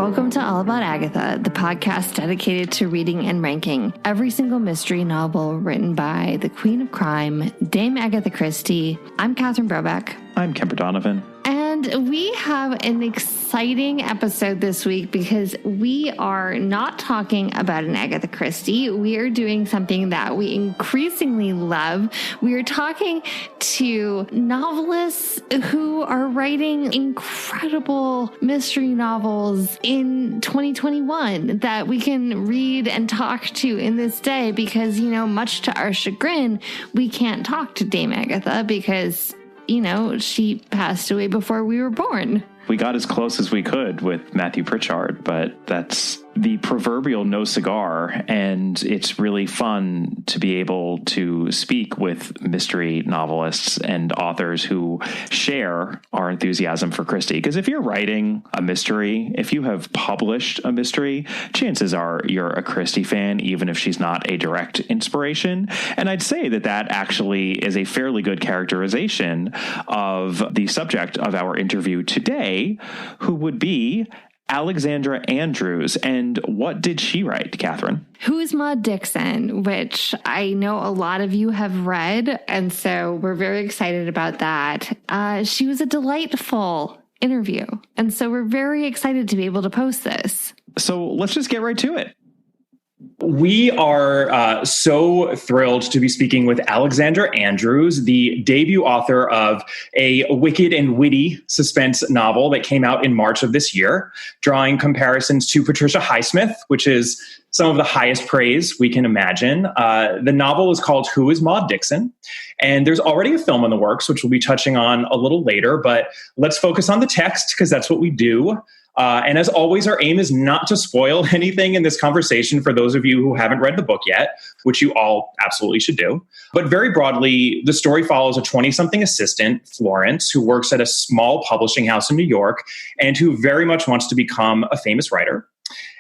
Welcome to All About Agatha, the podcast dedicated to reading and ranking every single mystery novel written by the Queen of Crime, Dame Agatha Christie. I'm Catherine Brobeck. I'm Kemper Donovan. And we have an exciting episode this week because we are not talking about an Agatha Christie. We are doing something that we increasingly love. We are talking to novelists who are writing incredible mystery novels in 2021 that we can read and talk to in this day because, you know, much to our chagrin, we can't talk to Dame Agatha because, you know, she passed away before we were born. We got as close as we could with Matthew Pritchard, but that's the proverbial no cigar, and it's really fun to be able to speak with mystery novelists and authors who share our enthusiasm for Christie. Because if you're writing a mystery, if you have published a mystery, chances are you're a Christie fan, even if she's not a direct inspiration. And I'd say that that actually is a fairly good characterization of the subject of our interview today, who would be Alexandra Andrews. And what did she write, Catherine? Who's Maud Dixon, which I know a lot of you have read, and so we're very excited about that. She was a delightful interview, and so we're very excited to be able to post this. So let's just get right to it. We are so thrilled to be speaking with Alexandra Andrews, the debut author of a wicked and witty suspense novel that came out in March of this year, drawing comparisons to Patricia Highsmith, which is some of the highest praise we can imagine. The novel is called Who is Maud Dixon? And there's already a film in the works, which we'll be touching on a little later, but let's focus on the text because that's what we do. And as always, our aim is not to spoil anything in this conversation for those of you who haven't read the book yet, which you all absolutely should do. But very broadly, the story follows a 20-something assistant, Florence, who works at a small publishing house in New York and who very much wants to become a famous writer.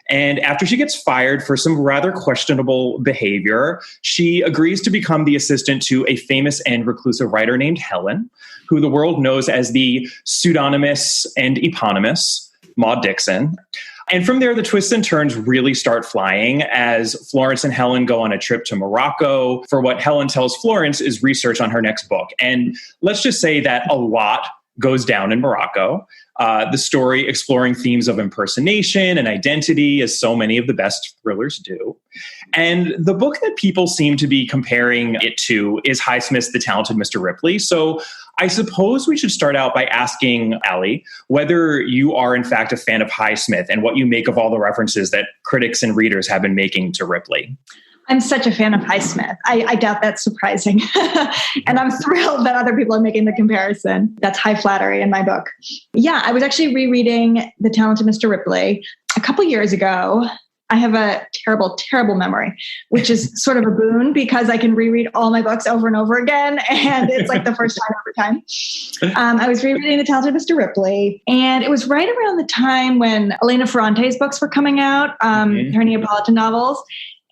And after she gets fired for some rather questionable behavior, she agrees to become the assistant to a famous and reclusive writer named Helen, who the world knows as the pseudonymous and eponymous Maud Dixon. And from there, the twists and turns really start flying as Florence and Helen go on a trip to Morocco for what Helen tells Florence is research on her next book. And let's just say that a lot goes down in Morocco. The story exploring themes of impersonation and identity, as so many of the best thrillers do. And the book that people seem to be comparing it to is Highsmith's The Talented Mr. Ripley. So I suppose we should start out by asking Allie whether you are in fact a fan of Highsmith and what you make of all the references that critics and readers have been making to Ripley. I'm such a fan of Highsmith. I doubt that's surprising. And I'm thrilled that other people are making the comparison. That's high flattery in my book. Yeah, I was actually rereading The Talented Mr. Ripley a couple years ago. I have a terrible, terrible memory, which is sort of a boon because I can reread all my books over and over again. And it's like the first time every time. I was rereading The Talented Mr. Ripley. And it was right around the time when Elena Ferrante's books were coming out, her Neapolitan novels.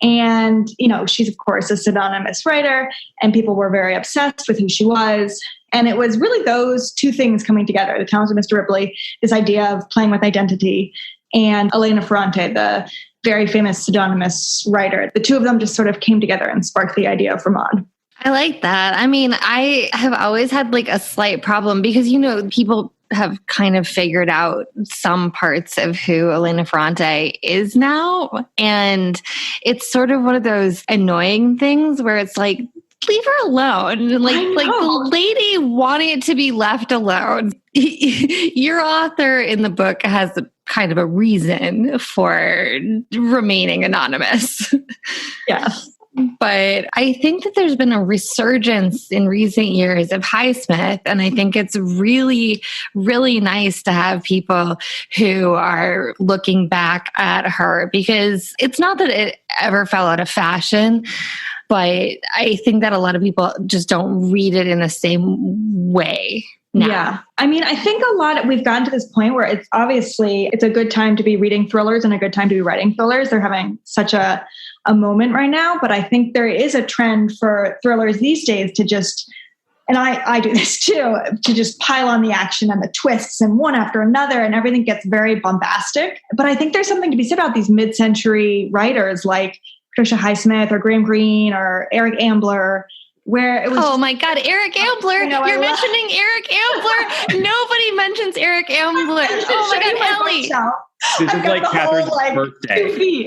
And, you know, she's, of course, a pseudonymous writer, and people were very obsessed with who she was. And it was really those two things coming together, The Talented Mr. Ripley, this idea of playing with identity, and Elena Ferrante, the very famous pseudonymous writer. The two of them just sort of came together and sparked the idea for Maud. I like that. I mean, I have always had like a slight problem because, you know, people have kind of figured out some parts of who Elena Ferrante is now. And it's sort of one of those annoying things where it's like, leave her alone. Like the lady wanted to be left alone. Your author in the book has kind of a reason for remaining anonymous. Yes. But I think that there's been a resurgence in recent years of Highsmith, and I think it's really, really nice to have people who are looking back at her because it's not that it ever fell out of fashion, but I think that a lot of people just don't read it in the same way now. Yeah. I mean, I think we've gotten to this point where it's a good time to be reading thrillers and a good time to be writing thrillers. They're having such a moment right now, but I think there is a trend for thrillers these days to just And I do this too, to just pile on the action and the twists and one after another, and everything gets very bombastic. But I think there's something to be said about these mid-century writers like Patricia Highsmith or Graham Greene or Eric Ambler, where it was... Oh my God, Eric Ambler. You're mentioning Eric Ambler. Nobody mentions Eric Ambler. Oh my God, Ellie. This is like Catherine's birthday.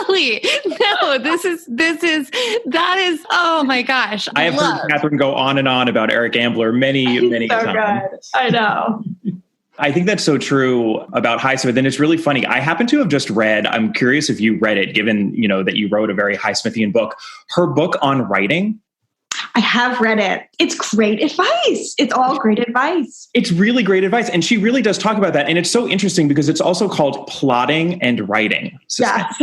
Ellie, no, that is, oh my gosh. I have heard Catherine go on and on about Eric Ambler many so times. Good. I know. I think that's so true about Highsmith. And it's really funny. I happen to have just read, I'm curious if you read it, given, that you wrote a very Highsmithian book, her book on writing. I have read it. It's great advice. It's all great advice. It's really great advice. And she really does talk about that. And it's so interesting because it's also called plotting and writing. Yes.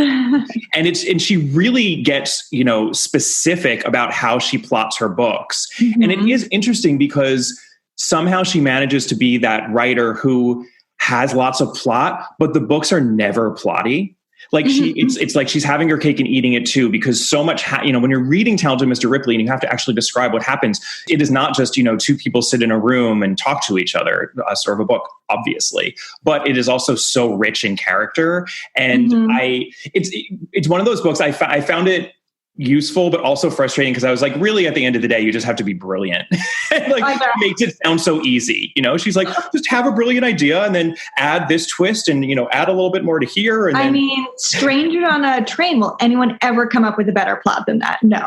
and she really gets, specific about how she plots her books. Mm-hmm. And it is interesting because somehow she manages to be that writer who has lots of plot, but the books are never plotty. Like it's like she's having her cake and eating it too, because so much, when you're reading Talented Mr. Ripley and you have to actually describe what happens, it is not just, two people sit in a room and talk to each other, sort of a book, obviously, but it is also so rich in character. And it's one of those books I found it useful, but also frustrating because I was like, really, at the end of the day, you just have to be brilliant. It makes it sound so easy. She's like, just have a brilliant idea and then add this twist and, add a little bit more to here. And Stranger on a Train. Will anyone ever come up with a better plot than that? No.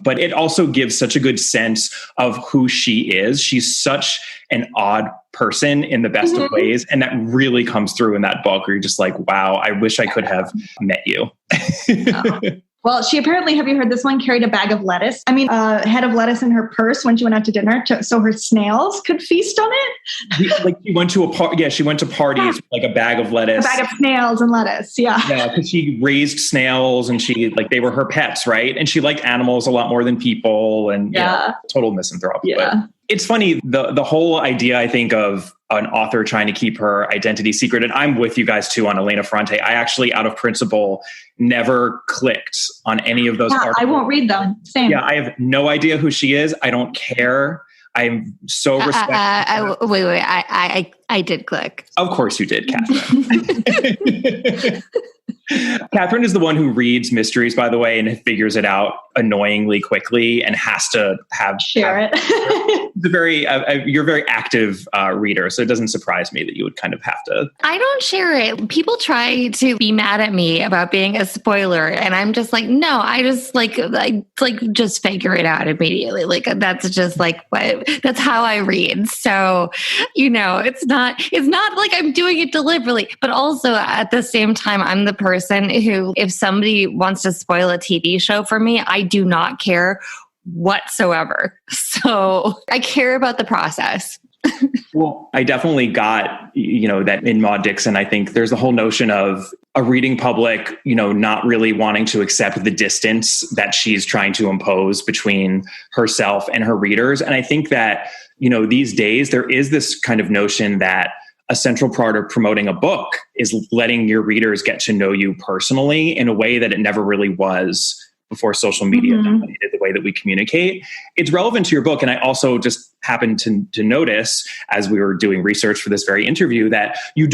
But it also gives such a good sense of who she is. She's such an odd person in the best of ways. And that really comes through in that book where you're just like, wow, I wish I could have met you. Oh. Well, she apparently, have you heard this one, carried a bag of lettuce? A head of lettuce in her purse when she went out to dinner so her snails could feast on it. She went to she went to parties with like a bag of lettuce. A bag of snails and lettuce, yeah. Yeah, because she raised snails and they were her pets, right? And she liked animals a lot more than people and total misanthrope. Yeah. But it's funny, the whole idea, I think, of an author trying to keep her identity secret. And I'm with you guys too on Elena Ferrante. I actually, out of principle, never clicked on any of those articles. I won't read them. Same. Yeah, I have no idea who she is. I don't care. I'm so respectful. Wait. I did click. Of course you did, Catherine. Catherine is the one who reads mysteries, by the way, and figures it out annoyingly quickly and has to share it. You're a very active reader, so it doesn't surprise me that you would kind of have to. I don't share it. People try to be mad at me about being a spoiler, and I'm just like, no, I just just figure it out immediately. Like that's just that's how I read. So, it's not like I'm doing it deliberately, but also at the same time, I'm the person who, if somebody wants to spoil a TV show for me, I do not care whatsoever. So I care about the process. Well, I definitely got, that in Maud Dixon, I think there's the whole notion of a reading public, not really wanting to accept the distance that she's trying to impose between herself and her readers. And I think that, these days there is this kind of notion that a central part of promoting a book is letting your readers get to know you personally in a way that it never really was before social media dominated the way that we communicate. It's relevant to your book. And I also just happened to notice, as we were doing research for this very interview, that you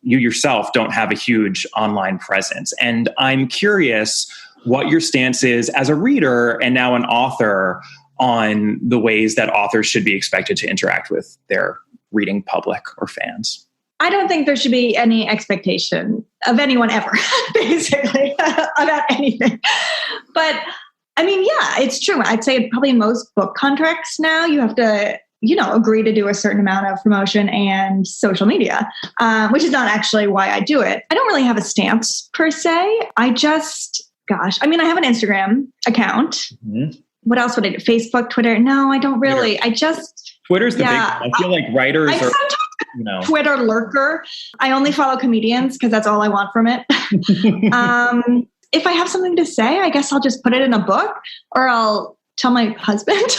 yourself don't have a huge online presence. And I'm curious what your stance is as a reader and now an author on the ways that authors should be expected to interact with their reading public or fans. I don't think there should be any expectation of anyone ever, basically, about anything. But it's true. I'd say probably in most book contracts now, you have to, agree to do a certain amount of promotion and social media, which is not actually why I do it. I don't really have a stance per se. I have an Instagram account. Mm-hmm. What else would I do? Facebook, Twitter? No, I don't really. Twitter's the big one. I feel like writers are... Twitter lurker. I only follow comedians because that's all I want from it. If I have something to say, I guess I'll just put it in a book or I'll tell my husband.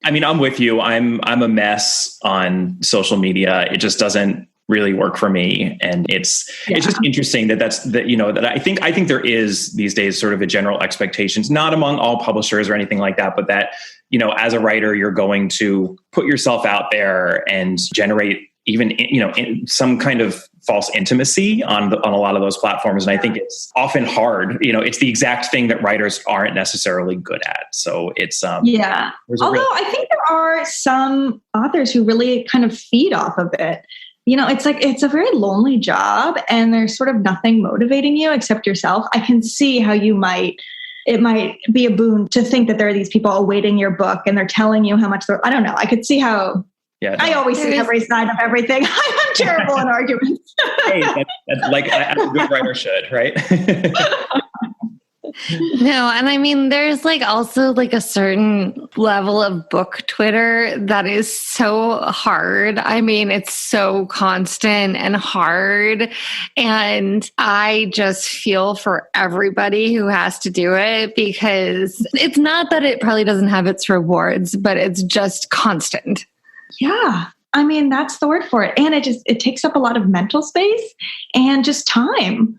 I'm with you. I'm a mess on social media. It just doesn't really work for me. And it's just interesting that I think there is these days sort of a general expectations, not among all publishers or anything like that, but that, as a writer, you're going to put yourself out there and generate even, some kind of false intimacy on a lot of those platforms. And I think it's often hard, it's the exact thing that writers aren't necessarily good at. So it's, Although I think there are some authors who really kind of feed off of it. It's a very lonely job and there's sort of nothing motivating you except yourself. I can see how it might be a boon to think that there are these people awaiting your book and they're telling you how much I don't know. I could see how. Yeah, no. I always see every side of everything. I'm terrible in arguments. Hey, that's like a good writer should, right? No, and I mean, there's also a certain level of book Twitter that is so hard. I mean, it's so constant and hard. And I just feel for everybody who has to do it because it's not that it probably doesn't have its rewards, but it's just constant. Yeah. I mean, that's the word for it. And it takes up a lot of mental space and just time.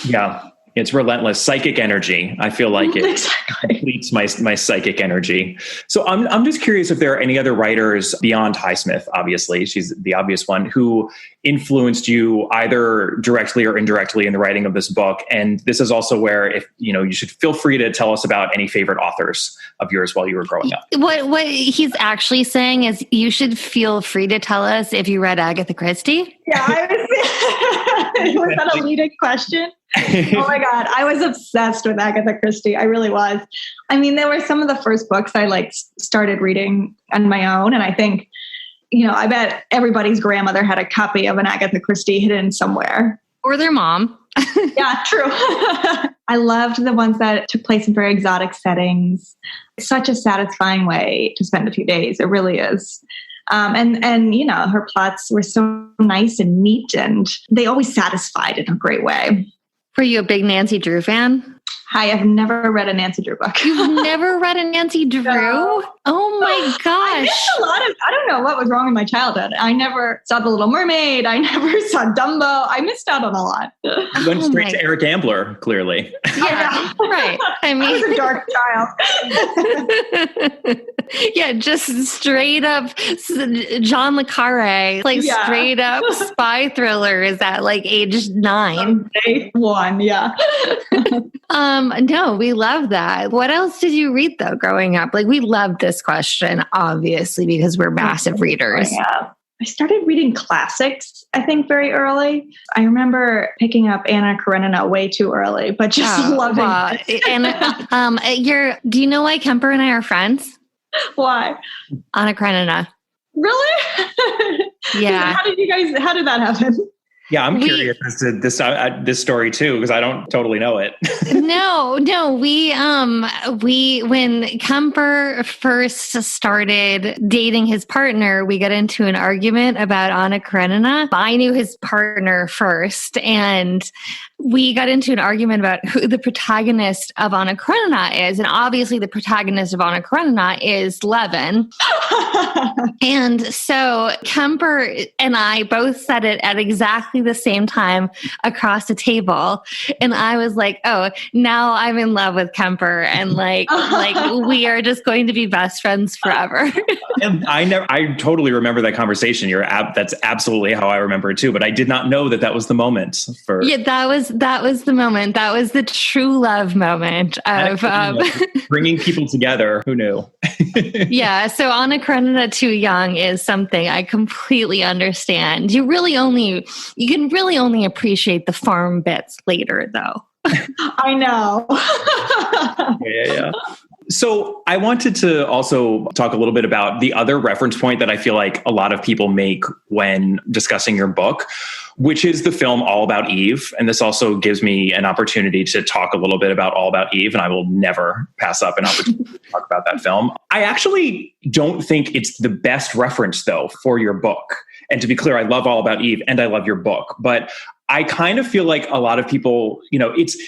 Yeah. It's relentless psychic energy. I feel like it depletes my psychic energy. So I'm just curious if there are any other writers beyond Highsmith, obviously, she's the obvious one, who influenced you either directly or indirectly in the writing of this book. And this is also where, if you should feel free to tell us about any favorite authors of yours while you were growing up. What he's actually saying is you should feel free to tell us if you read Agatha Christie. Yeah, was that a leading question? Oh my God. I was obsessed with Agatha Christie. I really was. I mean, they were some of the first books I started reading on my own. And I think, I bet everybody's grandmother had a copy of an Agatha Christie hidden somewhere. Or their mom. Yeah, true. I loved the ones that took place in very exotic settings. It's such a satisfying way to spend a few days. It really is. And her plots were so nice and neat and they always satisfied in a great way. Were you a big Nancy Drew fan? Hi, I've never read a Nancy Drew book. You've never read a Nancy Drew? No. Oh my gosh. I missed I don't know what was wrong in my childhood. I never saw The Little Mermaid. I never saw Dumbo. I missed out on a lot. You went straight to Eric Ambler, clearly. Yeah, right. I mean, I was a dark child. Yeah, just straight up John le Carré, straight up spy thrillers at age 9. Day 1, yeah. No, we love that. What else did you read though growing up? We love this question, obviously, because we're massive readers. Yeah. I started reading classics, I think, very early. I remember picking up Anna Karenina way too early, but just loving it. And do you know why Kemper and I are friends? Why? Anna Karenina. Really? Yeah. How did that happen? Yeah, I'm curious as to this story too, because I don't totally know it. No, we when Kemper first started dating his partner, we got into an argument about Anna Karenina. I knew his partner first, and we got into an argument about who the protagonist of Anna Karenina is. And obviously the protagonist of Anna Karenina is Levin. And so Kemper and I both said it at exactly the same time across the table. And I was like, oh, now I'm in love with Kemper. And we are just going to be best friends forever. And I totally remember that conversation. That's absolutely how I remember it too. But I did not know that was the moment for. Yeah, that was the moment. That was the true love moment of bringing people together. Who knew? Yeah. So Anna Karenina too young is something I completely understand. You can really only appreciate the farm bits later, though. I know. Yeah. So I wanted to also talk a little bit about the other reference point that I feel like a lot of people make when discussing your book, which is the film All About Eve. And this also gives me an opportunity to talk a little bit about All About Eve, and I will never pass up an opportunity to talk about that film. I actually don't think it's the best reference, though, for your book. And to be clear, I love All About Eve and I love your book, but I kind of feel like a lot of people, it's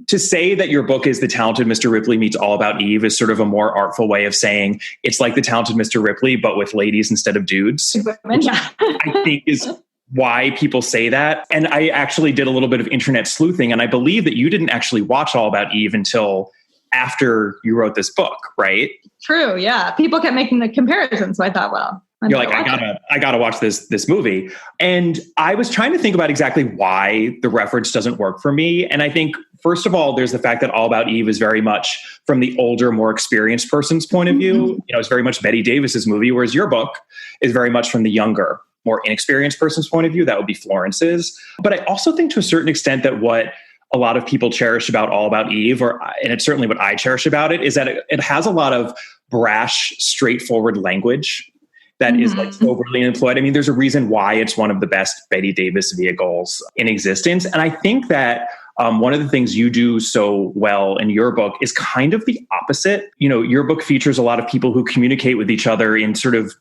to say that your book is The Talented Mr. Ripley meets All About Eve is sort of a more artful way of saying it's like The Talented Mr. Ripley, but with ladies instead of dudes, which I think is why people say that. And I actually did a little bit of internet sleuthing, and I believe that you didn't actually watch All About Eve until after you wrote this book, right? True. Yeah. People kept making the comparison. So I thought, well, you're like, I gotta watch this movie. And I was trying to think about exactly why the reference doesn't work for me. And I think, first of all, there's the fact that All About Eve is very much from the older, more experienced person's point of view. You know, it's very much Betty Davis's movie, whereas your book is very much from the younger, more inexperienced person's point of view. That would be Florence's. But I also think to a certain extent that what a lot of people cherish about All About Eve, and it's certainly what I cherish about it, is that it has a lot of brash, straightforward language that is like so brilliantly employed. I mean, there's a reason why it's one of the best Betty Davis vehicles in existence. And I think that one of the things you do so well in your book is kind of the opposite. You know, your book features a lot of people who communicate with each other in sort of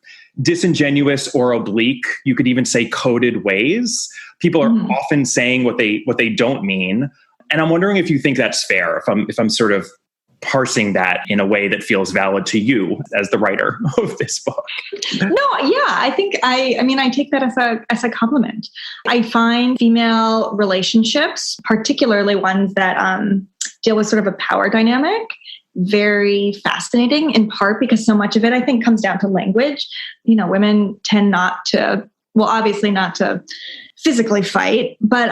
disingenuous or oblique, you could even say coded ways. People are often saying what they don't mean. And I'm wondering if you think that's fair, if I'm sort of parsing that in a way that feels valid to you as the writer of this book. No, yeah, I think I take that as a compliment. I find female relationships, particularly ones that deal with sort of a power dynamic, very fascinating, in part because so much of it, I think, comes down to language. You know, women tend obviously not to physically fight, but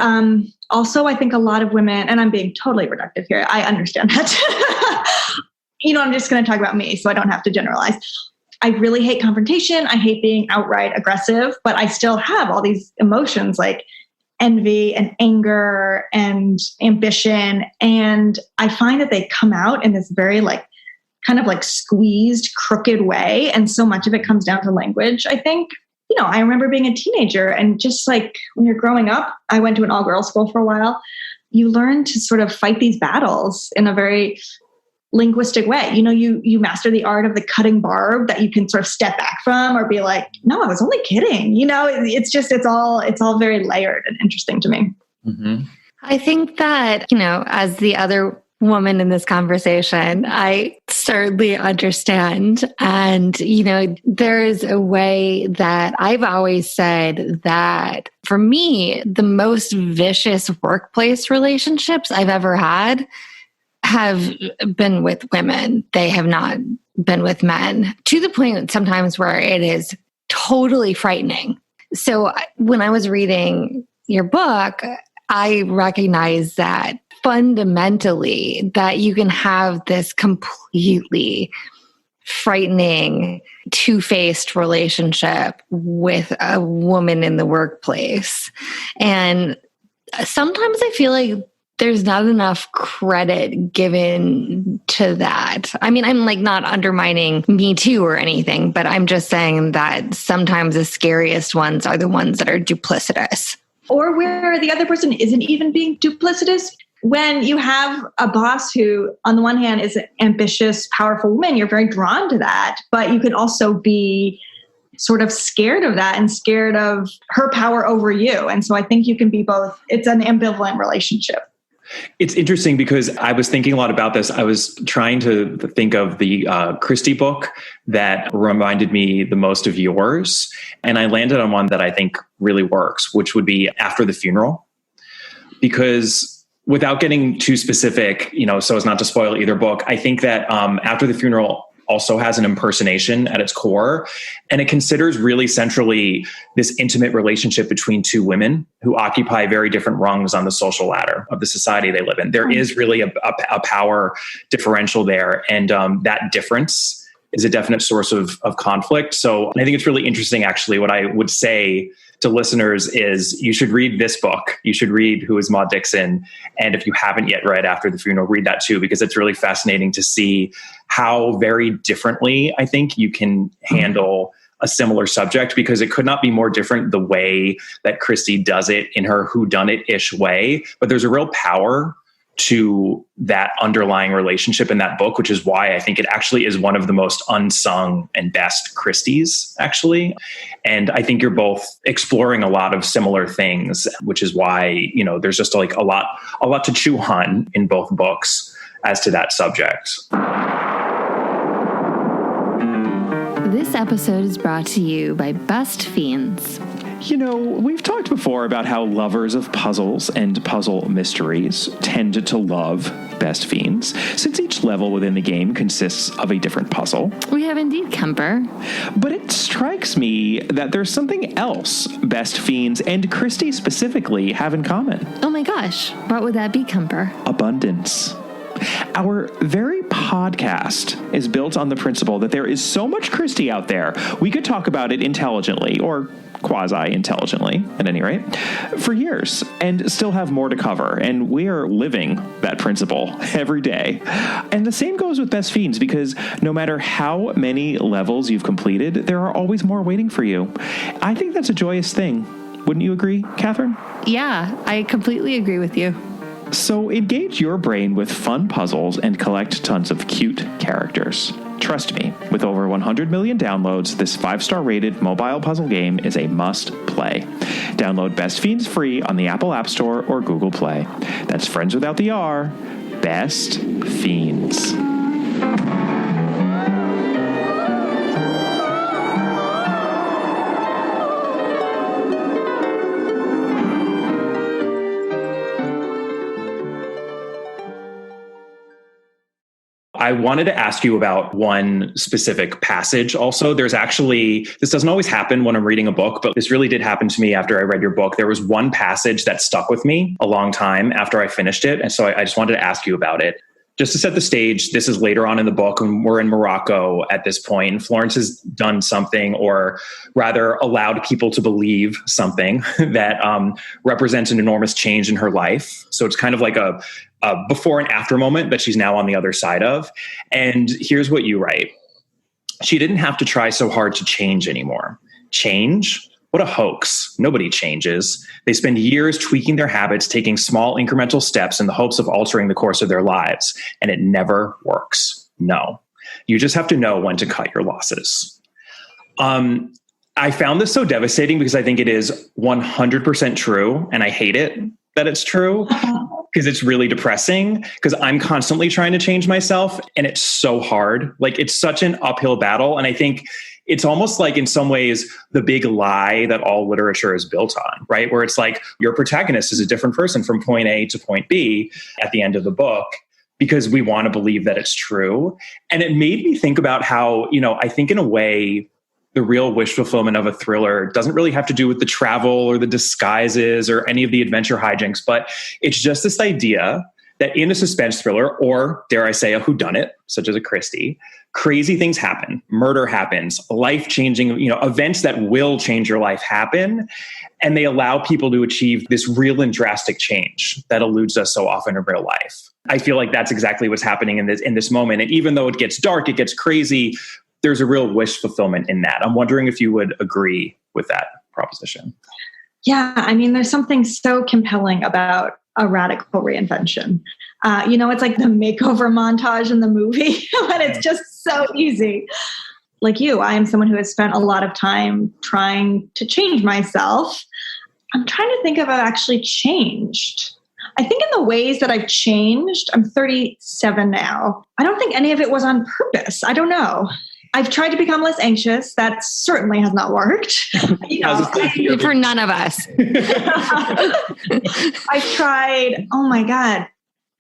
also I think a lot of women, and I'm being totally reductive here, I understand that. You know, I'm just going to talk about me so I don't have to generalize. I really hate confrontation. I hate being outright aggressive, but I still have all these emotions like envy and anger and ambition. And I find that they come out in this very kind of squeezed, crooked way. And so much of it comes down to language, I think. You know, I remember being a teenager and just like when you're growing up, I went to an all-girls school for a while. You learn to sort of fight these battles in a very linguistic way. You know, you master the art of the cutting barb that you can sort of step back from or be like, no, I was only kidding. You know, it's all very layered and interesting to me. Mm-hmm. I think that, you know, as the other woman in this conversation, I certainly understand. And, you know, there's a way that I've always said that for me, the most vicious workplace relationships I've ever had have been with women. They have not been with men, to the point sometimes where it is totally frightening. So when I was reading your book, I recognized that fundamentally that you can have this completely frightening, two-faced relationship with a woman in the workplace. And sometimes I feel like there's not enough credit given to that. I mean, I'm not undermining Me Too or anything, but I'm just saying that sometimes the scariest ones are the ones that are duplicitous. Or where the other person isn't even being duplicitous. When you have a boss who, on the one hand, is an ambitious, powerful woman, you're very drawn to that, but you can also be sort of scared of that and scared of her power over you. And so I think you can be both. It's an ambivalent relationship. It's interesting because I was thinking a lot about this. I was trying to think of the Christie book that reminded me the most of yours. And I landed on one that I think really works, which would be After the Funeral. Because without getting too specific, you know, so as not to spoil either book, I think that After the Funeral also has an impersonation at its core. And it considers really centrally this intimate relationship between two women who occupy very different rungs on the social ladder of the society they live in. There is really a power differential there. And that difference is a definite source of conflict. So I think it's really interesting, actually. What I would say to listeners is you should read this book. You should read Who is Maud Dixon? And if you haven't yet read After the Funeral, read that too, because it's really fascinating to see how very differently I think you can handle a similar subject, because it could not be more different the way that Christie does it in her whodunit-ish way. But there's a real power to that underlying relationship in that book, which is why I think it actually is one of the most unsung and best Christies, actually. And I think you're both exploring a lot of similar things, which is why, you know, there's just a lot to chew on in both books as to that subject. This episode is brought to you by Best Fiends. You know, we've talked before about how lovers of puzzles and puzzle mysteries tend to love Best Fiends, since each level within the game consists of a different puzzle. We have indeed, Kemper. But it strikes me that there's something else Best Fiends and Christy specifically have in common. Oh my gosh, what would that be, Kemper? Abundance. Our very podcast is built on the principle that there is so much Christy out there, we could talk about it intelligently, or quasi-intelligently, at any rate, for years, and still have more to cover. And we are living that principle every day. And the same goes with Best Fiends, because no matter how many levels you've completed, there are always more waiting for you. I think that's a joyous thing. Wouldn't you agree, Catherine? Yeah, I completely agree with you. So engage your brain with fun puzzles and collect tons of cute characters. Trust me, with over 100 million downloads, this 5-star rated mobile puzzle game is a must play. Download Best Fiends free on the Apple App Store or Google Play. That's friends without the R. Best Fiends. I wanted to ask you about one specific passage also. There's actually, this doesn't always happen when I'm reading a book, but this really did happen to me after I read your book. There was one passage that stuck with me a long time after I finished it. And so I just wanted to ask you about it. Just to set the stage, this is later on in the book, and we're in Morocco at this point, and Florence has done something, or rather allowed people to believe something that represents an enormous change in her life. So it's kind of like a before and after moment that she's now on the other side of. And here's what you write. She didn't have to try so hard to change anymore. Change? What a hoax. Nobody changes. They spend years tweaking their habits, taking small incremental steps in the hopes of altering the course of their lives. And it never works. No. You just have to know when to cut your losses. I found this so devastating because I think it is 100% true. And I hate it that it's true. Because it's really depressing, because I'm constantly trying to change myself and it's so hard. Like, it's such an uphill battle. And I think it's almost like, in some ways, the big lie that all literature is built on, right? Where it's like your protagonist is a different person from point A to point B at the end of the book, because we want to believe that it's true. And it made me think about how, I think in a way, the real wish fulfillment of a thriller doesn't really have to do with the travel or the disguises or any of the adventure hijinks, but it's just this idea that in a suspense thriller, or dare I say a whodunit, such as a Christie, crazy things happen, murder happens, life-changing, events that will change your life happen, and they allow people to achieve this real and drastic change that eludes us so often in real life. I feel like that's exactly what's happening in this moment. And even though it gets dark, it gets crazy, there's a real wish fulfillment in that. I'm wondering if you would agree with that proposition. Yeah, I mean, there's something so compelling about a radical reinvention. It's like the makeover montage in the movie, but it's just so easy. Like you, I am someone who has spent a lot of time trying to change myself. I'm trying to think if I've actually changed. I think in the ways that I've changed, I'm 37 now. I don't think any of it was on purpose. I don't know. I've tried to become less anxious. That certainly has not worked. For none of us. I've tried, oh my God,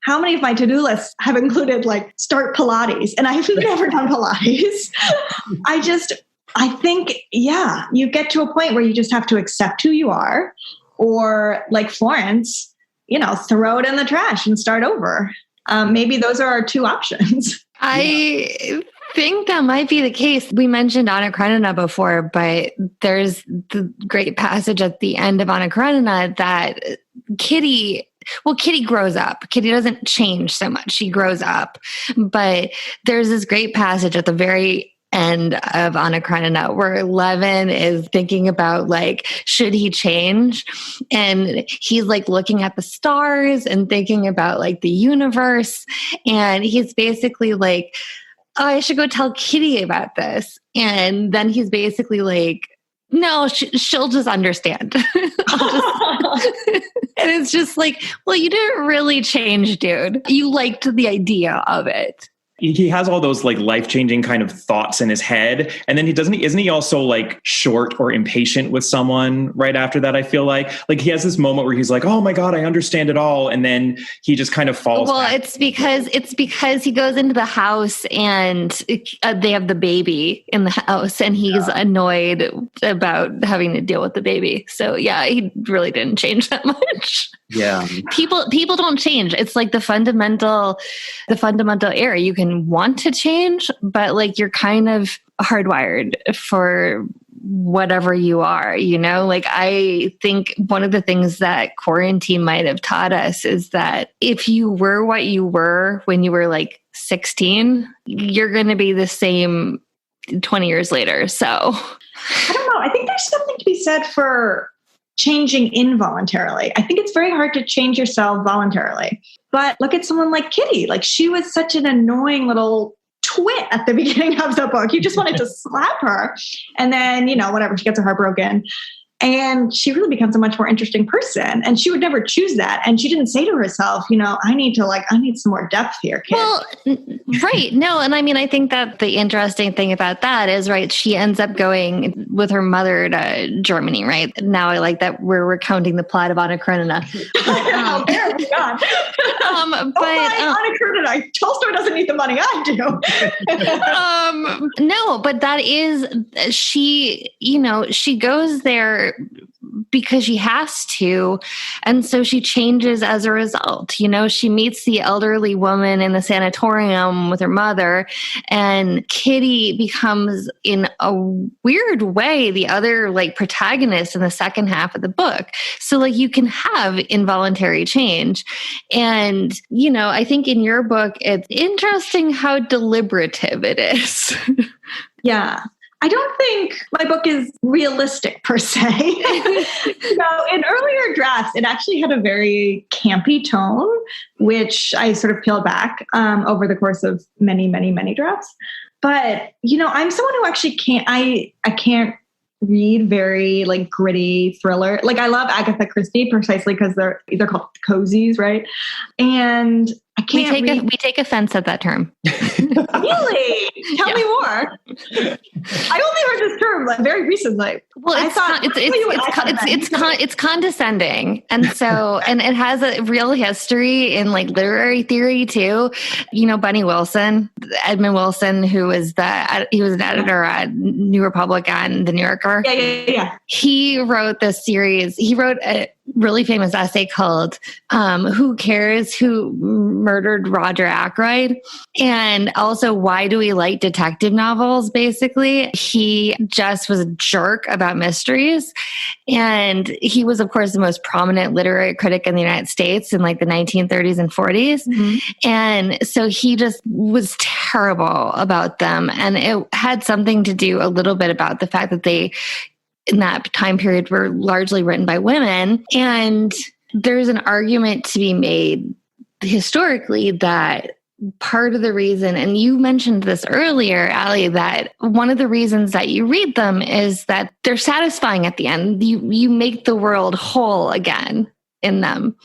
how many of my to-do lists have included start Pilates? And I've never done Pilates. I think, you get to a point where you just have to accept who you are, or like Florence, throw it in the trash and start over. Maybe those are our two options. I think that might be the case. We mentioned Anna Karenina before, but there's the great passage at the end of Anna Karenina that Kitty grows up. Kitty doesn't change so much. She grows up. But there's this great passage at the very end of Anna Karenina where Levin is thinking about should he change? And he's looking at the stars and thinking about the universe. And he's basically oh, I should go tell Kitty about this. And then he's basically no, she'll just understand. And it's just well, you didn't really change, dude. You liked the idea of it. he has all those like life-changing kind of thoughts in his head. And then isn't he also like short or impatient with someone right after that? I feel like he has this moment where he's like, oh my God, I understand it all. And then he just kind of falls. Well, it's because he goes into the house and they have the baby in the house and he's annoyed about having to deal with the baby. So yeah, he really didn't change that much. Yeah. People don't change. It's like the fundamental error. You can want to change, but like you're kind of hardwired for whatever you are, like I think one of the things that quarantine might have taught us is that if you were what you were when you were like 16, you're going to be the same 20 years later. So I don't know. I think there's something to be said for changing involuntarily. I think it's very hard to change yourself voluntarily. But look at someone like Kitty. Like she was such an annoying little twit at the beginning of the book. You just wanted to slap her. And then, whatever, she gets her heart broken. And she really becomes a much more interesting person. And she would never choose that. And she didn't say to herself, I need some more depth here, kid. Well, right. No. And I mean, I think that the interesting thing about that is, right, she ends up going with her mother to Germany, right? Now I like that we're recounting the plot of Anna Karenina. Oh, there we go. Anna Karenina. Tolstoy doesn't need the money. I do. No, but that is, she goes there because she has to. And so she changes as a result. She meets the elderly woman in the sanatorium with her mother, and Kitty becomes, in a weird way, the other like protagonist in the second half of the book. So like you can have involuntary change. And, I think in your book, it's interesting how deliberative it is. Yeah. I don't think my book is realistic per se. In earlier drafts, it actually had a very campy tone, which I sort of peeled back over the course of many, many, many drafts. But, I'm someone who actually I can't read very like gritty thriller. Like I love Agatha Christie precisely because they're called cozies, right? And I can't we take offense at that term. Really? Tell me more. I only heard this term like very recently. Well, it's condescending, and so and it has a real history in like literary theory too. Bunny Wilson, Edmund Wilson, he was an editor at New Republic and the New Yorker. Yeah. He wrote this series. He wrote a really famous essay called "Who Cares Who Murdered Roger Ackroyd?" And also, why do we like detective novels? Basically, he just was a jerk about mysteries. And he was, of course, the most prominent literary critic in the United States in like the 1930s and 40s. Mm-hmm. And so he just was terrible about them. And it had something to do a little bit about the fact that they, in that time period, were largely written by women. And there's an argument to be made historically that part of the reason, and you mentioned this earlier, Allie, that one of the reasons that you read them is that they're satisfying at the end. You make the world whole again in them.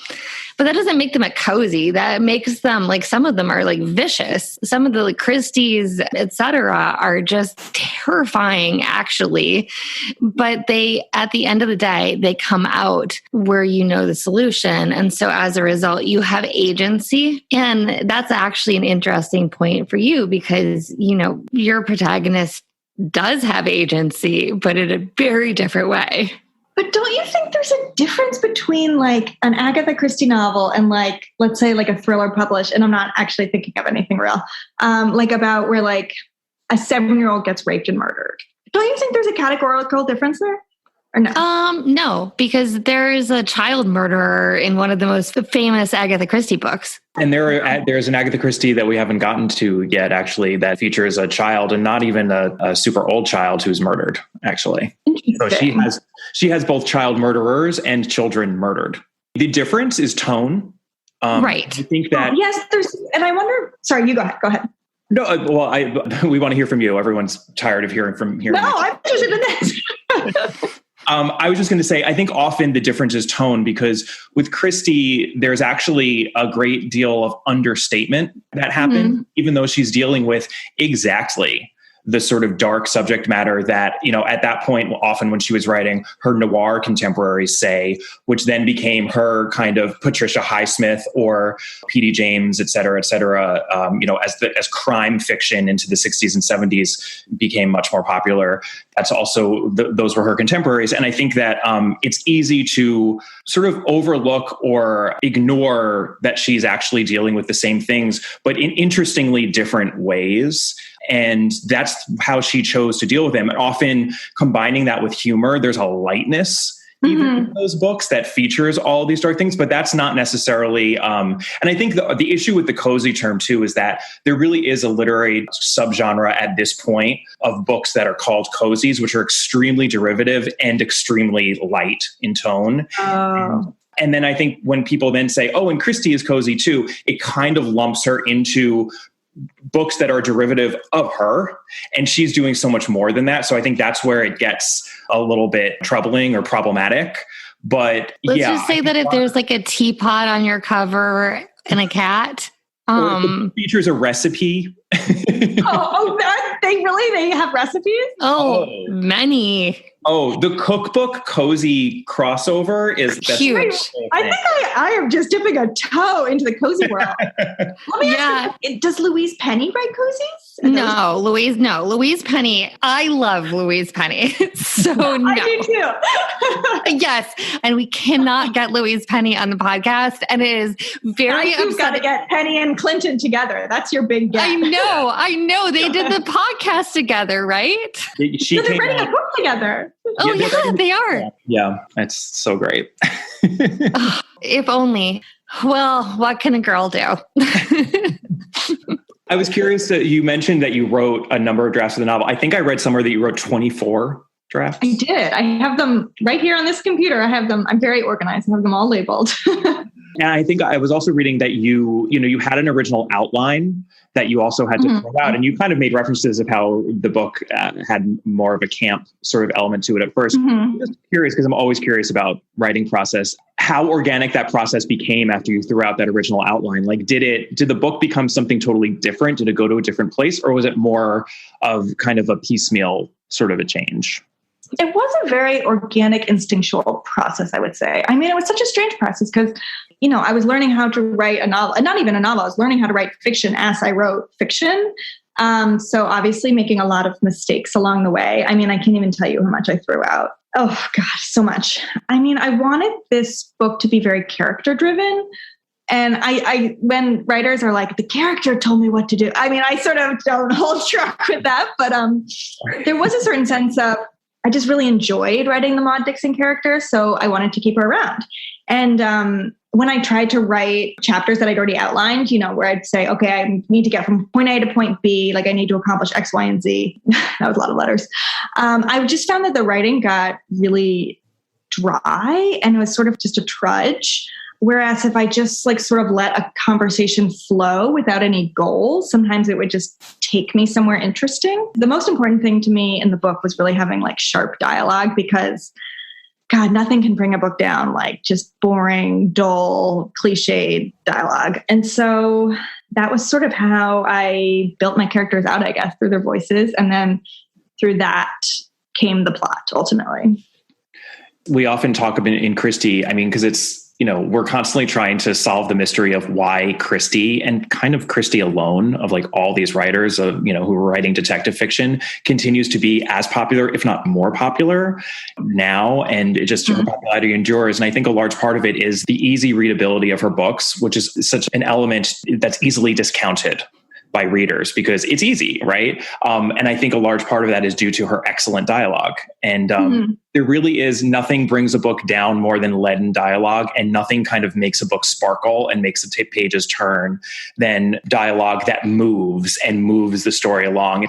But that doesn't make them a cozy. That makes them, like, some of them are like vicious. Some of the like Christies, etc., are just terrifying, actually. But they, at the end of the day, they come out where you know the solution. And so as a result, you have agency. And that's actually an interesting point for you because, your protagonist does have agency, but in a very different way. But don't you think there's a difference between like an Agatha Christie novel and like, let's say like a thriller published, and I'm not actually thinking of anything real, like about where like a 7-year-old gets raped and murdered. Don't you think there's a categorical difference there? Or no? No, because there is a child murderer in one of the most famous Agatha Christie books. And there's an Agatha Christie that we haven't gotten to yet, actually, that features a child, and not even a super old child who's murdered, actually. So she has both child murderers and children murdered. The difference is tone. Right. I think that... yes, and I wonder... Sorry, you go ahead. No, well, we want to hear from you. Everyone's tired of hearing from here. No, I'm interested in this. I was just going to say, I think often the difference is tone, because with Christie, there's actually a great deal of understatement that happened, even though she's dealing with exactly the sort of dark subject matter that, at that point, often when she was writing, her noir contemporaries say, which then became her kind of Patricia Highsmith or P.D. James, et cetera, as crime fiction into the 60s and 70s became much more popular. That's also, those were her contemporaries. And I think that it's easy to sort of overlook or ignore that she's actually dealing with the same things, but in interestingly different ways. And that's how she chose to deal with them. And often combining that with humor, there's a lightness even in those books that features all these dark things, but that's not necessarily, and I think the issue with the cozy term too is that there really is a literary subgenre at this point of books that are called cozies, which are extremely derivative and extremely light in tone. And then I think when people then say, oh, and Christie is cozy too, it kind of lumps her into books that are derivative of her, and she's doing so much more than that. So I think that's where it gets a little bit troubling or problematic. But let's just say that if there's like a teapot on your cover and a cat, or it features a recipe. They have recipes? Many. Oh, the cookbook cozy crossover is huge. I think I am just dipping a toe into the cozy world. Let me ask you, does Louise Penny write cozies? No, Louise Penny. I love Louise Penny. So no. I do too. Yes. And we cannot get Louise Penny on the podcast. And it is very upsetting. You've got to get Penny and Clinton together. That's your big get. I know. They did the podcast together, right? They're writing a book together. Oh, yeah, they are. Yeah, it's so great. If only. Well, what can a girl do? I was curious that you mentioned that you wrote a number of drafts of the novel. I think I read somewhere that you wrote 24 drafts. I did. I have them right here on this computer. I have them. I'm very organized. I have them all labeled. And I think I was also reading that you had an original outline that you also had to throw out. And you kind of made references of how the book had more of a camp sort of element to it at first. I'm just curious, because I'm always curious about writing process, how organic that process became after you threw out that original outline. Like, did the book become something totally different? Did it go to a different place? Or was it more of kind of a piecemeal sort of a change? It was a very organic, instinctual process, I would say. I mean, it was such a strange process because, I was learning how to write a novel, not even a novel. I was learning how to write fiction as I wrote fiction. So obviously making a lot of mistakes along the way. I mean, I can't even tell you how much I threw out. Oh gosh, so much. I mean, I wanted this book to be very character driven. And I when writers are like, the character told me what to do. I mean, I sort of don't hold truck with that, but there was a certain sense of, I just really enjoyed writing the Maude Dixon character, so I wanted to keep her around. And when I tried to write chapters that I'd already outlined, where I'd say, okay, I need to get from point A to point B, like I need to accomplish X, Y, and Z. That was a lot of letters. I just found that the writing got really dry and it was sort of just a trudge. Whereas if I just sort of let a conversation flow without any goals, sometimes it would just take me somewhere interesting. The most important thing to me in the book was really having sharp dialogue, because God, nothing can bring a book down like just boring, dull, cliched dialogue. And so that was sort of how I built my characters out, I guess, through their voices. And then through that came the plot ultimately. We often talk about in Christie, because it's, we're constantly trying to solve the mystery of why Christie, and kind of Christie alone, of all these writers of, who are writing detective fiction, continues to be as popular, if not more popular now. And it just, her popularity endures. And I think a large part of it is the easy readability of her books, which is such an element that's easily discounted by readers because it's easy, right? And I think a large part of that is due to her excellent dialogue. And there really is nothing brings a book down more than leaden dialogue, and nothing kind of makes a book sparkle and makes the pages turn than dialogue that moves the story along.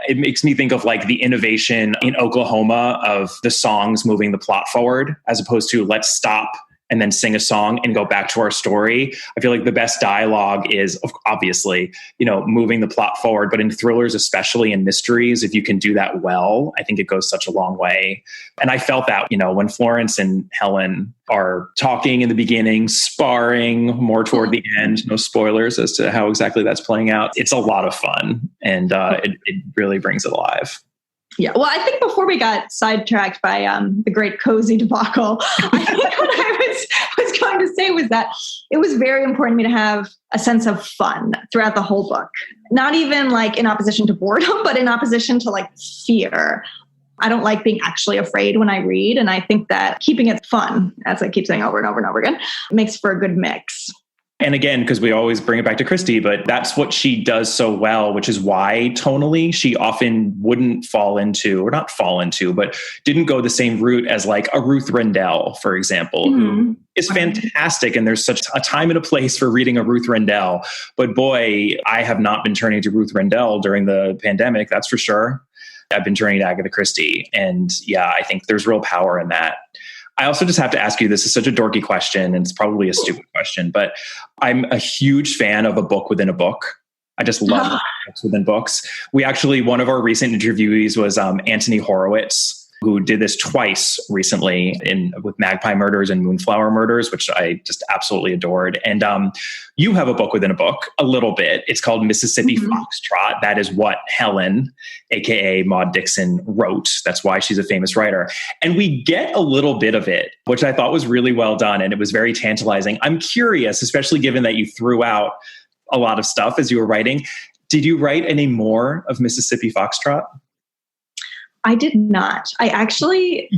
It makes me think of the innovation in Oklahoma of the songs moving the plot forward, as opposed to let's stop and then sing a song and go back to our story. I feel like the best dialogue is obviously, moving the plot forward, but in thrillers, especially in mysteries, if you can do that well, I think it goes such a long way. And I felt that, when Florence and Helen are talking in the beginning, sparring more toward the end, no spoilers as to how exactly that's playing out. It's a lot of fun, and it really brings it alive. Yeah. Well, I think before we got sidetracked by the great cozy debacle, I think what I was going to say was that it was very important to me to have a sense of fun throughout the whole book. Not even like in opposition to boredom, but in opposition to like fear. I don't like being actually afraid when I read. And I think that keeping it fun, as I keep saying over and over and over again, makes for a good mix. And again, because we always bring it back to Christie, but that's what she does so well, which is why tonally she often wouldn't but didn't go the same route as like a Ruth Rendell, for example, who is fantastic. And there's such a time and a place for reading a Ruth Rendell. But boy, I have not been turning to Ruth Rendell during the pandemic, that's for sure. I've been turning to Agatha Christie. And yeah, I think there's real power in that. I also just have to ask you, this is such a dorky question, and it's probably a stupid question, but I'm a huge fan of a book within a book. I just love books within books. One of our recent interviewees was Anthony Horowitz, who did this twice recently with Magpie Murders and Moonflower Murders, which I just absolutely adored. And you have a book within a book, a little bit. It's called Mississippi Foxtrot. That is what Helen, aka Maud Dixon, wrote. That's why she's a famous writer. And we get a little bit of it, which I thought was really well done. And it was very tantalizing. I'm curious, especially given that you threw out a lot of stuff as you were writing. Did you write any more of Mississippi Foxtrot? I did not. I actually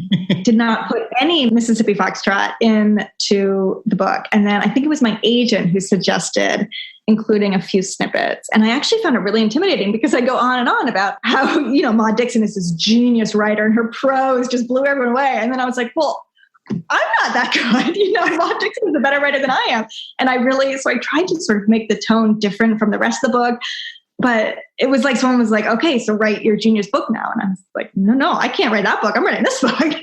did not put any Mississippi Foxtrot into the book. And then I think it was my agent who suggested including a few snippets. And I actually found it really intimidating because I go on and on about how, Maud Dixon is this genius writer and her prose just blew everyone away. And then I was like, well, I'm not that good. Maud Dixon is a better writer than I am. And so I tried to sort of make the tone different from the rest of the book. But it was like someone was like, okay, so write your genius book now. And I was like, no, I can't write that book. I'm writing this book.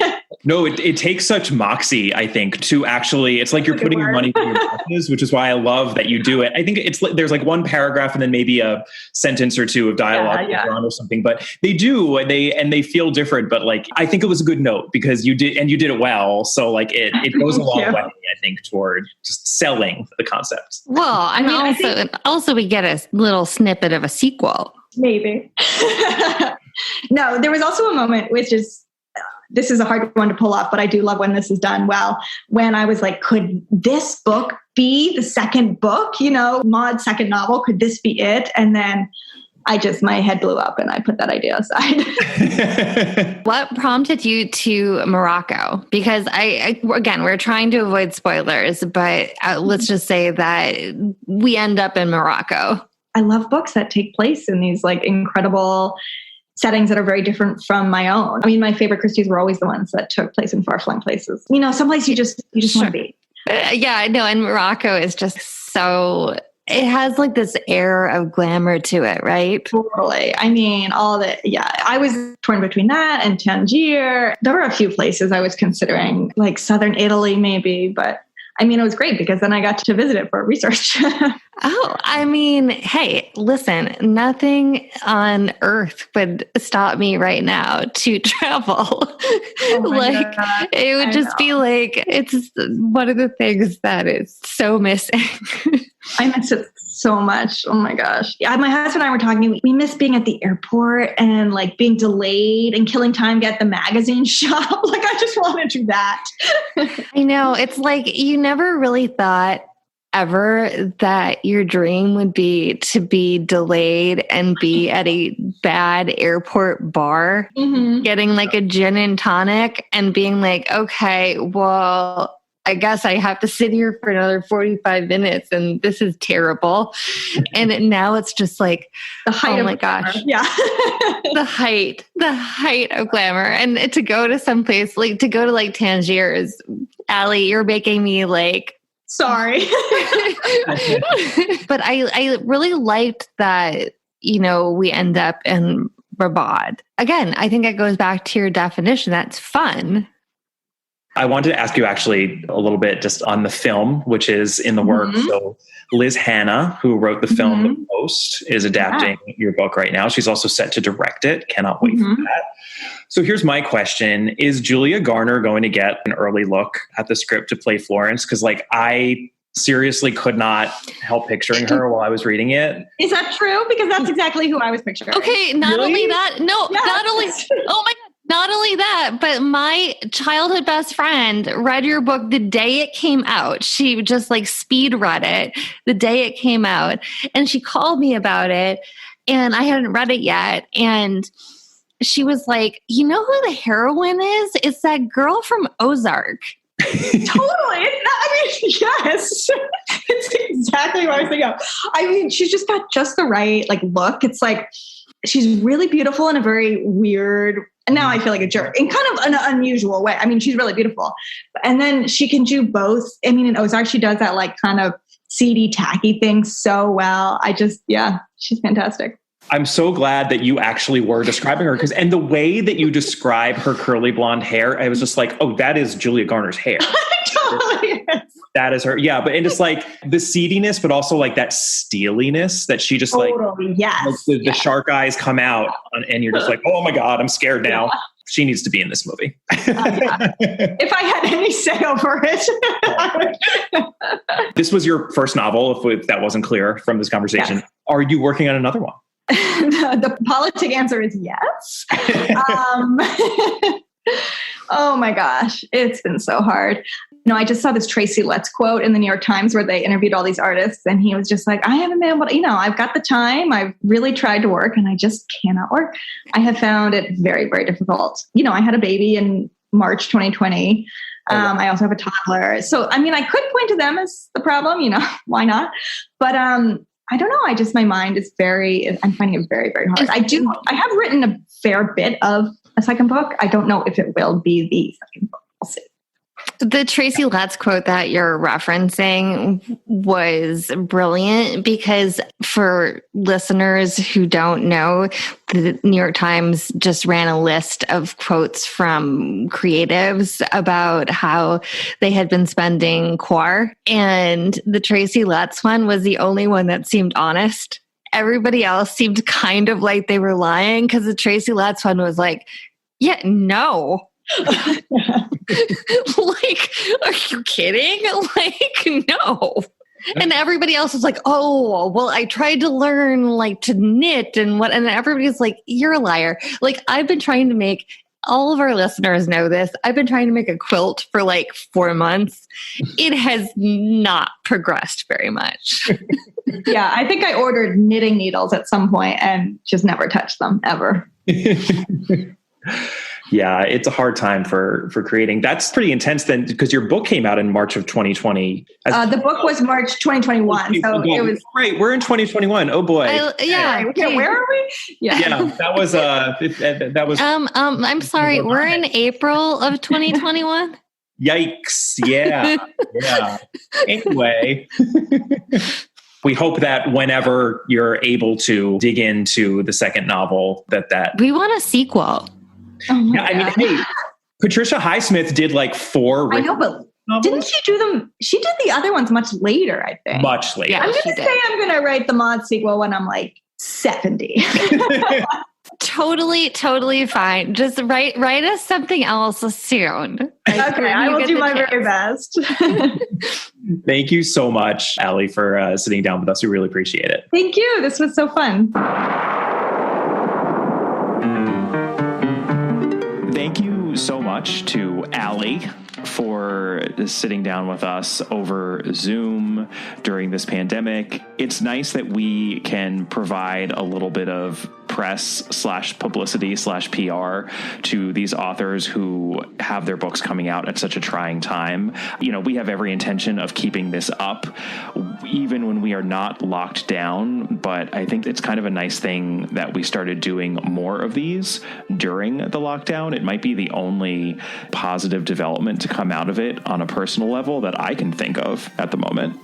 No, it takes such moxie, I think, to actually, it's like you're putting your money where your mouth is, which is why I love that you do it. I think there's like one paragraph and then maybe a sentence or two of dialogue or something, but they do, and they feel different. But like, I think it was a good note because you did it well. So like it goes a long way, I think, toward just selling the concept. Well, I mean, also we get a little snippet of a sequel. Maybe. No, there was also a moment, which is, this is a hard one to pull off, but I do love when this is done well, when I was like, could this book be the second book? Maud's second novel, could this be it? And then my head blew up and I put that idea aside. What prompted you to Morocco? Because again, we're trying to avoid spoilers, but let's just say that we end up in Morocco. I love books that take place in these like incredible settings that are very different from my own. I mean, my favorite Christies were always the ones that took place in far-flung places. Someplace you just want to be. Yeah, I know. And Morocco is just so, it has like this air of glamour to it, right? Totally. I mean, I was torn between that and Tangier. There were a few places I was considering, like southern Italy maybe, but I mean, it was great because then I got to visit it for research. Oh, I mean, hey, listen, nothing on earth would stop me right now to travel. God. It would just be like, it's one of the things that is so missing. I miss it so much. Oh my gosh. Yeah, my husband and I were talking, we miss being at the airport and like being delayed and killing time to get the magazine shop. Like, I just want to do that. I know. It's like, you never really thought ever that your dream would be to be delayed and be at a bad airport bar, getting like a gin and tonic and being like, okay, well, I guess I have to sit here for another 45 minutes and this is terrible. And now it's just like, the height oh my gosh. Yeah. the height of glamour. And to go to someplace like Tangier is, Allie, you're making me like, sorry. But I really liked that, we end up in Rabat. Again, I think it goes back to your definition. That's fun. I wanted to ask you actually a little bit just on the film, which is in the works. So Liz Hannah, who wrote the film The Post, is adapting your book right now. She's also set to direct it. Cannot wait for that. So here's my question. Is Julia Garner going to get an early look at the script to play Florence? Because I seriously could not help picturing her while I was reading it. Is that true? Because that's exactly who I was picturing. Okay, not only that, not only that, but my childhood best friend read your book the day it came out. She just speed read it the day it came out. And she called me about it and I hadn't read it yet. And she was like, you know who the heroine is? It's that girl from Ozark. Totally. Yes. It's exactly what I was thinking of. She's just got just the right look. It's she's really beautiful in a very weird, and now I feel like a jerk in kind of an unusual way. She's really beautiful. And then she can do both. In Ozark, she does that kind of seedy, tacky thing so well. She's fantastic. I'm so glad that you actually were describing her and the way that you describe her curly blonde hair, I was just like, oh, that is Julia Garner's hair. Totally is. That is her. Yeah. But and just the seediness, but also that steeliness that she just totally, yes. The shark eyes come out and you're just like, oh my God, I'm scared now. Yeah. She needs to be in this movie. If I had any say over it. This was your first novel, if that wasn't clear from this conversation. Yes. Are you working on another one? The politic answer is yes. Oh my gosh, it's been so hard. I just saw this Tracy Letts quote in the New York Times where they interviewed all these artists and he was just like, I haven't been able to, I've got the time. I've really tried to work and I just cannot work. I have found it very, very difficult. I had a baby in March 2020. I also have a toddler. So, I could point to them as the problem, why not? But, I don't know. My mind is I'm finding it very, very hard. I have written a fair bit of a second book. I don't know if it will be the second book. We'll see. The Tracy Letts quote that you're referencing was brilliant because for listeners who don't know, the New York Times just ran a list of quotes from creatives about how they had been spending quar. And the Tracy Letts one was the only one that seemed honest. Everybody else seemed kind of like they were lying because the Tracy Letts one was like, yeah, no. Are you kidding? No. And everybody else was like, oh, well, I tried to learn to knit and everybody's like, you're a liar. I've been trying to make, all of our listeners know this, I've been trying to make a quilt for 4 months. It has not progressed very much. Yeah, I think I ordered knitting needles at some point and just never touched them ever. Yeah, it's a hard time for creating. That's pretty intense then, because your book came out in March of 2020. The book was March 2021. So it was right. We're in 2021. Oh boy. Where are we? Yeah. That was I'm sorry. We're in April of 2021. Yikes. Yeah. Yeah. Anyway. We hope that whenever you're able to dig into the second novel, that we want a sequel. Oh my God. Hey, Patricia Highsmith did 4. I know, but didn't she do them? She did the other ones much later, I think. Much later. Yeah, I'm going to say I'm going to write the Maud sequel when I'm 70. Totally fine. Just write us something else soon. Okay, I will do my very best. Thank you so much, Allie, for sitting down with us. We really appreciate it. Thank you. This was so fun. Thank you so much to Allie for sitting down with us over Zoom during this pandemic. It's nice that we can provide a little bit of press/publicity/PR to these authors who have their books coming out at such a trying time. We have every intention of keeping this up even when we are not locked down, but I think it's kind of a nice thing that we started doing more of these during the lockdown. It might be the only positive development to come out of it on a personal level that I can think of at the moment.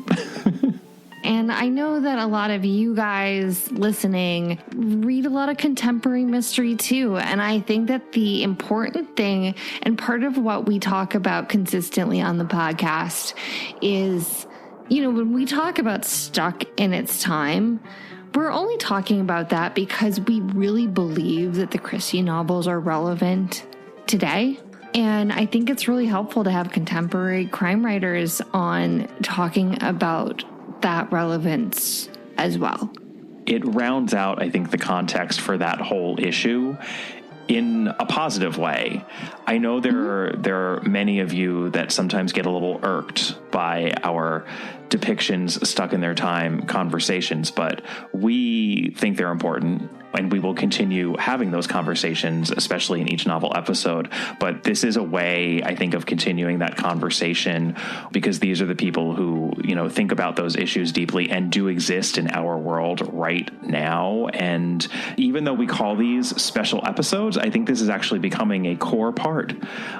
And I know that a lot of you guys listening read a lot of contemporary mystery too. And I think that the important thing, and part of what we talk about consistently on the podcast is, when we talk about stuck in its time, we're only talking about that because we really believe that the Christie novels are relevant today. And I think it's really helpful to have contemporary crime writers on talking about that relevance as well. It rounds out, I think, the context for that whole issue in a positive way. I know there are many of you that sometimes get a little irked by our depictions stuck in their time conversations, but we think they're important. And we will continue having those conversations, especially in each novel episode. But this is a way, I think, of continuing that conversation because these are the people who, think about those issues deeply and do exist in our world right now. And even though we call these special episodes, I think this is actually becoming a core part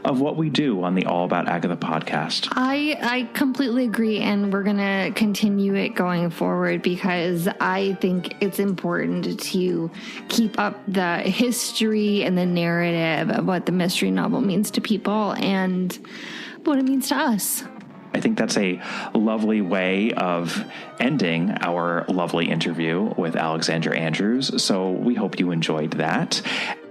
of what we do on the All About Agatha podcast. I completely agree. And we're going to continue it going forward because I think it's important to keep up the history and the narrative of what the mystery novel means to people and what it means to us. I think that's a lovely way of ending our lovely interview with Alexandra Andrews. So we hope you enjoyed that.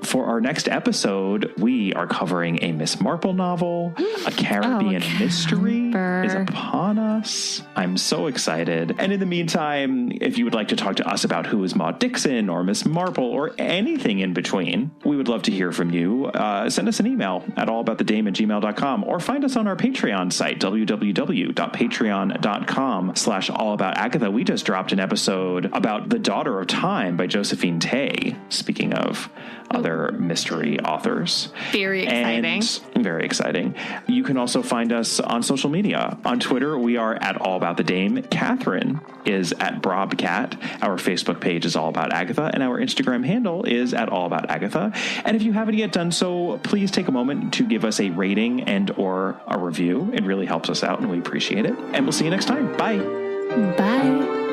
For our next episode, we are covering a Miss Marple novel. A Caribbean mystery is upon us. I'm so excited. And in the meantime, if you would like to talk to us about who is Maud Dixon or Miss Marple or anything in between, we would love to hear from you. Send us an email at allaboutthedame@gmail.com or find us on our Patreon site, www.patreon.com/allaboutagatha. We just dropped an episode about The Daughter of Time by Josephine Tay. Speaking of other mystery authors. Very exciting. And very exciting. You can also find us on social media. On Twitter, we are at All About the Dame. Catherine is at Brobcat. Our Facebook page is All About Agatha, and our Instagram handle is at All About Agatha. And if you haven't yet done so, please take a moment to give us a rating and or a review. It really helps us out, and we appreciate it. And we'll see you next time. Bye. Bye.